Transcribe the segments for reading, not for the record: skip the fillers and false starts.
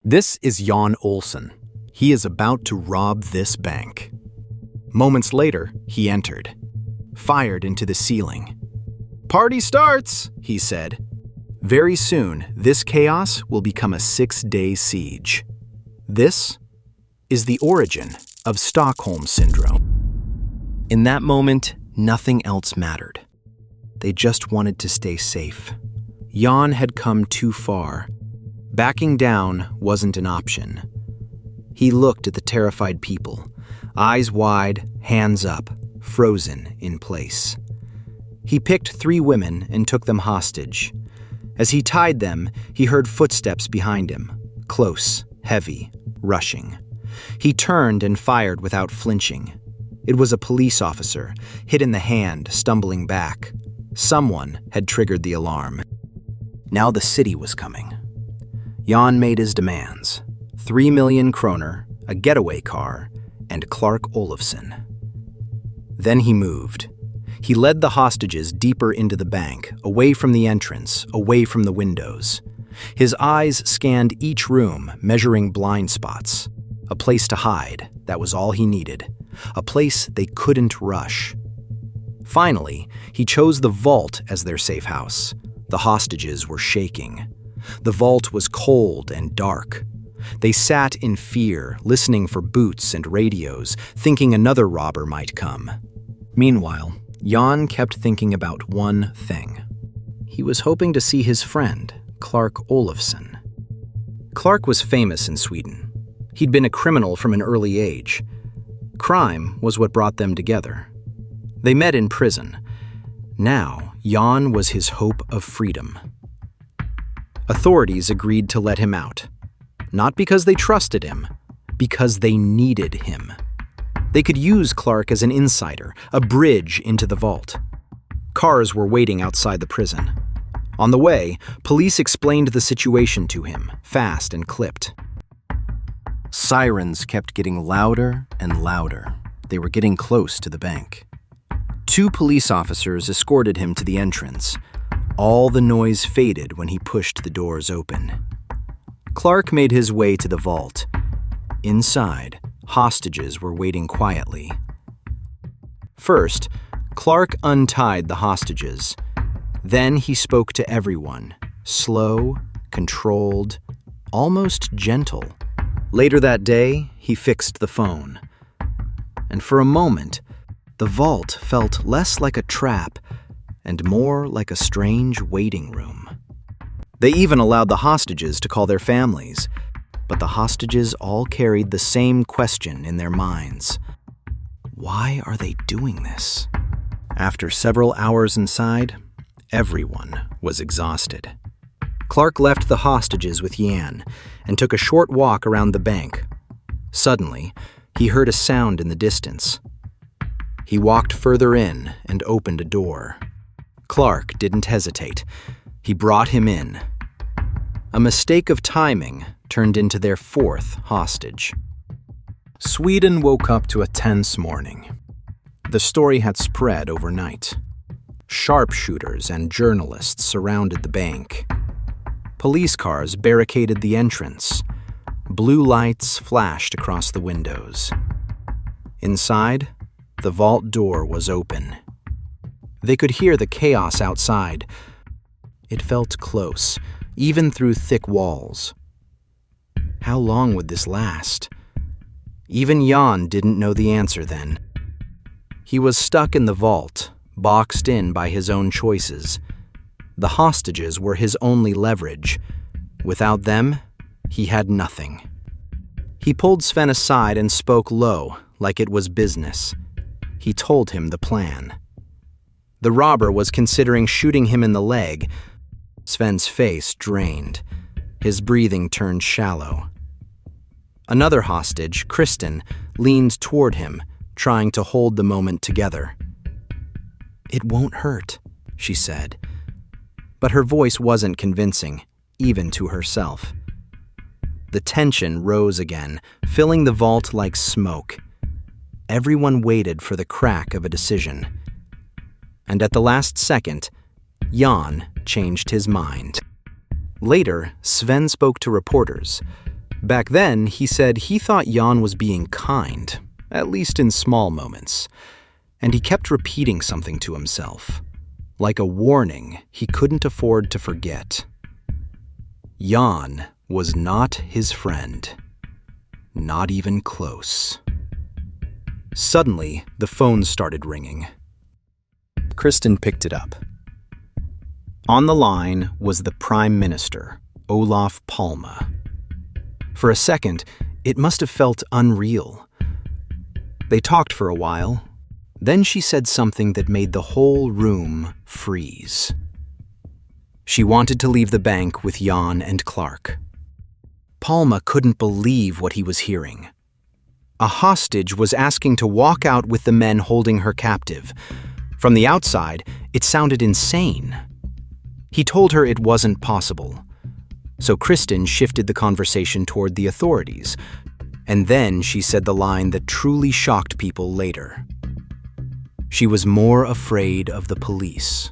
This is Jan Olsen. He is about to rob this bank. Moments later, he entered, fired into the ceiling. "Party starts," he said. Very soon, this chaos will become a 6-day siege. This is the origin of Stockholm Syndrome. In that moment, nothing else mattered. They just wanted to stay safe. Jan had come too far. Backing down wasn't an option. He looked at the terrified people, eyes wide, hands up, frozen in place. He picked 3 women and took them hostage. As he tied them, he heard footsteps behind him, close, heavy, rushing. He turned and fired without flinching. It was a police officer, hit in the hand, stumbling back. Someone had triggered the alarm. Now the city was coming. Jan made his demands: 3 million kroner, a getaway car, and Clark Olofsson. Then he moved. He led the hostages deeper into the bank, away from the entrance, away from the windows. His eyes scanned each room, measuring blind spots. A place to hide, that was all he needed. A place they couldn't rush. Finally, he chose the vault as their safe house. The hostages were shaking. The vault was cold and dark. They sat in fear, listening for boots and radios, thinking another robber might come. Meanwhile, Jan kept thinking about one thing. He was hoping to see his friend, Clark Olofsson. Clark was famous in Sweden. He'd been a criminal from an early age. Crime was what brought them together. They met in prison. Now, Jan was his hope of freedom. Authorities agreed to let him out. Not because they trusted him, because they needed him. They could use Clark as an insider, a bridge into the vault. Cars were waiting outside the prison. On the way, police explained the situation to him, fast and clipped. Sirens kept getting louder and louder. They were getting close to the bank. 2 police officers escorted him to the entrance. All the noise faded when he pushed the doors open. Clark made his way to the vault. Inside, hostages were waiting quietly. First, Clark untied the hostages. Then he spoke to everyone, slow, controlled, almost gentle. Later that day, he fixed the phone. And for a moment, the vault felt less like a trap and more like a strange waiting room. They even allowed the hostages to call their families, but the hostages all carried the same question in their minds. Why are they doing this? After several hours inside, everyone was exhausted. Clark left the hostages with Jan and took a short walk around the bank. Suddenly, he heard a sound in the distance. He walked further in and opened a door. Clark didn't hesitate. He brought him in. A mistake of timing turned into their 4th hostage. Sweden woke up to a tense morning. The story had spread overnight. Sharpshooters and journalists surrounded the bank. Police cars barricaded the entrance. Blue lights flashed across the windows. Inside, the vault door was open. They could hear the chaos outside. It felt close, even through thick walls. How long would this last? Even Jan didn't know the answer then. He was stuck in the vault, boxed in by his own choices. The hostages were his only leverage. Without them, he had nothing. He pulled Sven aside and spoke low, like it was business. He told him the plan. The robber was considering shooting him in the leg. Sven's face drained. His breathing turned shallow. Another hostage, Kristen, leaned toward him, trying to hold the moment together. "It won't hurt," she said. But her voice wasn't convincing, even to herself. The tension rose again, filling the vault like smoke. Everyone waited for the crack of a decision. And at the last second, Jan changed his mind. Later, Sven spoke to reporters. Back then, he said he thought Jan was being kind, at least in small moments, and he kept repeating something to himself, like a warning he couldn't afford to forget. Jan was not his friend, not even close. Suddenly, the phone started ringing. Kristen picked it up. On the line was the Prime Minister, Olof Palme. For a second, it must have felt unreal. They talked for a while. Then she said something that made the whole room freeze. She wanted to leave the bank with Jan and Clark. Palme couldn't believe what he was hearing. A hostage was asking to walk out with the men holding her captive. From the outside, it sounded insane. He told her it wasn't possible. So Kristen shifted the conversation toward the authorities, and then she said the line that truly shocked people later. She was more afraid of the police.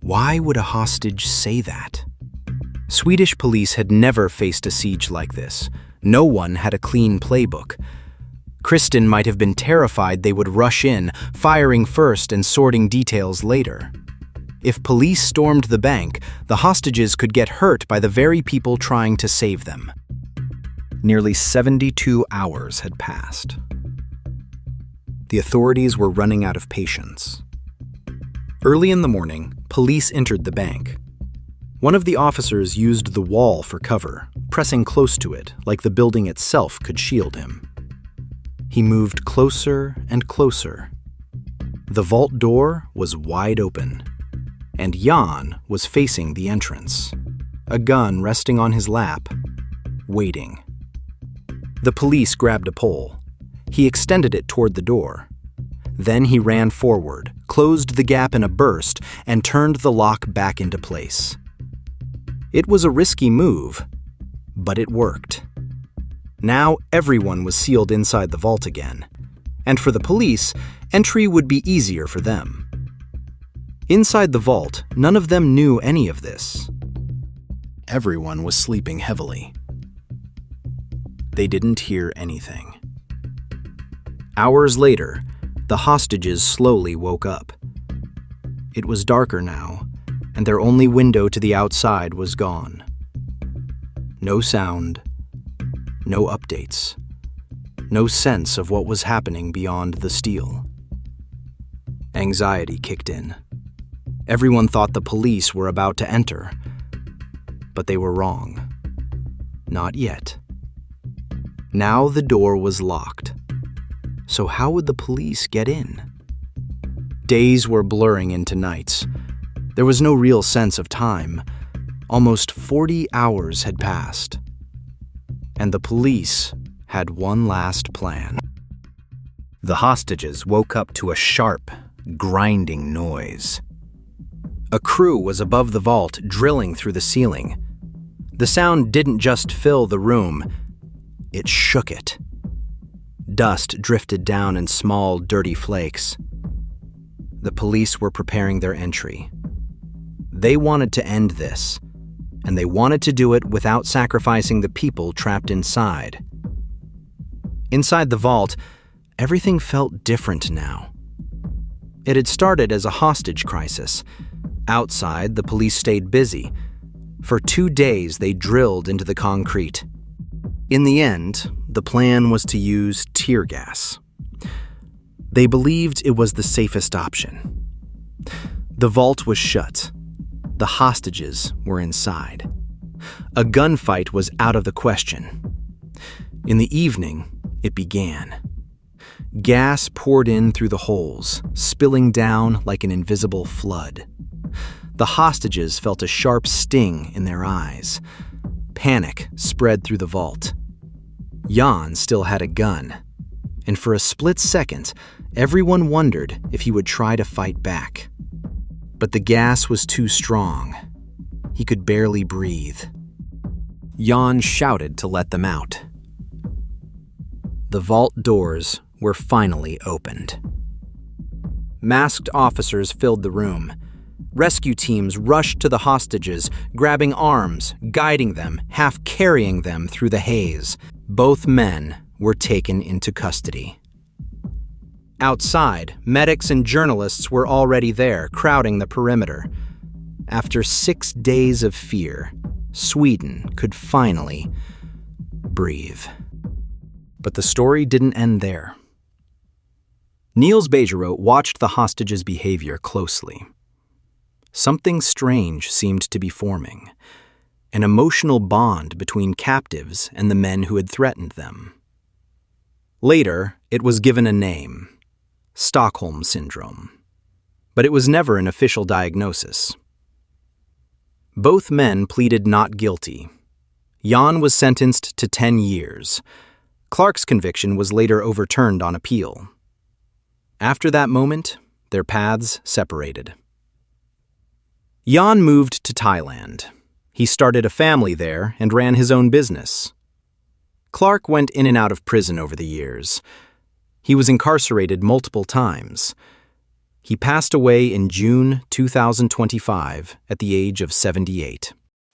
Why would a hostage say that? Swedish police had never faced a siege like this. No one had a clean playbook. Kristen might have been terrified they would rush in, firing first and sorting details later. If police stormed the bank, the hostages could get hurt by the very people trying to save them. Nearly 72 hours had passed. The authorities were running out of patience. Early in the morning, police entered the bank. One of the officers used the wall for cover, pressing close to it, like the building itself could shield him. He moved closer and closer. The vault door was wide open, and Jan was facing the entrance, a gun resting on his lap, waiting. The police grabbed a pole. He extended it toward the door. Then he ran forward, closed the gap in a burst, and turned the lock back into place. It was a risky move, but it worked. Now everyone was sealed inside the vault again, and for the police, entry would be easier for them. Inside the vault, none of them knew any of this. Everyone was sleeping heavily. They didn't hear anything. Hours later, the hostages slowly woke up. It was darker now, and their only window to the outside was gone. No sound, no updates, no sense of what was happening beyond the steel. Anxiety kicked in. Everyone thought the police were about to enter, but they were wrong. Not yet. Now the door was locked. So how would the police get in? Days were blurring into nights. There was no real sense of time. Almost 40 hours had passed. And the police had one last plan. The hostages woke up to a sharp, grinding noise. A crew was above the vault, drilling through the ceiling. The sound didn't just fill the room, it shook it. Dust drifted down in small, dirty flakes. The police were preparing their entry. They wanted to end this, and they wanted to do it without sacrificing the people trapped inside. Inside the vault, everything felt different now. It had started as a hostage crisis. Outside, the police stayed busy. For 2 days, they drilled into the concrete. In the end, the plan was to use tear gas. They believed it was the safest option. The vault was shut. The hostages were inside. A gunfight was out of the question. In the evening, it began. Gas poured in through the holes, spilling down like an invisible flood. The hostages felt a sharp sting in their eyes. Panic spread through the vault. Jan still had a gun, and for a split second, everyone wondered if he would try to fight back. But the gas was too strong. He could barely breathe. Jan shouted to let them out. The vault doors were finally opened. Masked officers filled the room. Rescue teams rushed to the hostages, grabbing arms, guiding them, half carrying them through the haze. Both men were taken into custody. Outside, medics and journalists were already there, crowding the perimeter. After 6 days of fear, Sweden could finally breathe. But the story didn't end there. Niels Bejerot watched the hostages' behavior closely. Something strange seemed to be forming, an emotional bond between captives and the men who had threatened them. Later, it was given a name, Stockholm Syndrome, but it was never an official diagnosis. Both men pleaded not guilty. Jan was sentenced to 10 years. Clark's conviction was later overturned on appeal. After that moment, their paths separated. Jan moved to Thailand. He started a family there and ran his own business. Clark went in and out of prison over the years. He was incarcerated multiple times. He passed away in June 2025 at the age of 78.